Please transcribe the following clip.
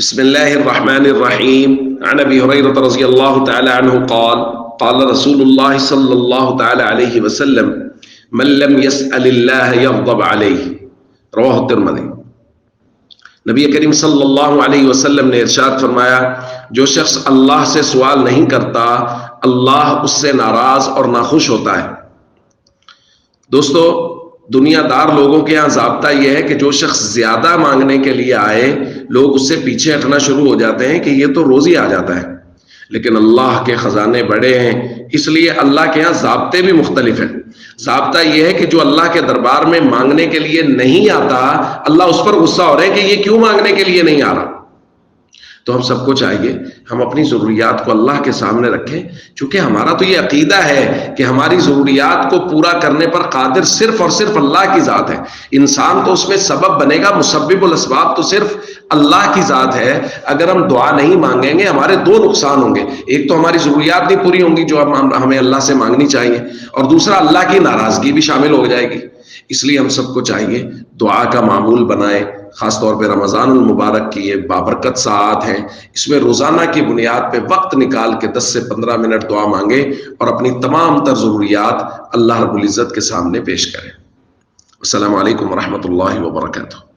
بسم الله الرحمن الرحيم. عن ابي هريره رضي الله تعالى عنه قال قال رسول الله صلى الله تعالى عليه وسلم من لم يسأل الله يغضب عليه. رواه الترمذی. نبی کریم صلی اللہ علیہ وسلم نے ارشاد فرمایا، جو شخص اللہ سے سوال نہیں کرتا اللہ اس سے ناراض اور ناخوش ہوتا ہے۔ دوستو، دنیا دار لوگوں کے ہاں ضابطہ یہ ہے کہ جو شخص زیادہ مانگنے کے لیے آئے لوگ اس سے پیچھے ہٹنا شروع ہو جاتے ہیں کہ یہ تو روز ہی آ جاتا ہے، لیکن اللہ کے خزانے بڑے ہیں، اس لیے اللہ کے ہاں ضابطے بھی مختلف ہیں۔ ضابطہ یہ ہے کہ جو اللہ کے دربار میں مانگنے کے لیے نہیں آتا اللہ اس پر غصہ ہو رہا ہے کہ یہ کیوں مانگنے کے لیے نہیں آ رہا۔ تو ہم سب کو چاہیے ہم اپنی ضروریات کو اللہ کے سامنے رکھیں، چونکہ ہمارا تو یہ عقیدہ ہے کہ ہماری ضروریات کو پورا کرنے پر قادر صرف اور صرف اللہ کی ذات ہے۔ انسان تو اس میں سبب بنے گا، مسبب الاسباب تو صرف اللہ کی ذات ہے۔ اگر ہم دعا نہیں مانگیں گے ہمارے دو نقصان ہوں گے، ایک تو ہماری ضروریات نہیں پوری ہوں گی جو ہمیں اللہ سے مانگنی چاہیے، اور دوسرا اللہ کی ناراضگی بھی شامل ہو جائے گی۔ اس لیے ہم سب کو چاہیے دعا کا معمول بنائیں، خاص طور پہ رمضان المبارک کی یہ بابرکت ساعات ہیں، اس میں روزانہ کی بنیاد پہ وقت نکال کے 10 سے 15 منٹ دعا مانگے اور اپنی تمام تر ضروریات اللہ رب العزت کے سامنے پیش کریں۔ السلام علیکم ورحمۃ اللہ وبرکاتہ۔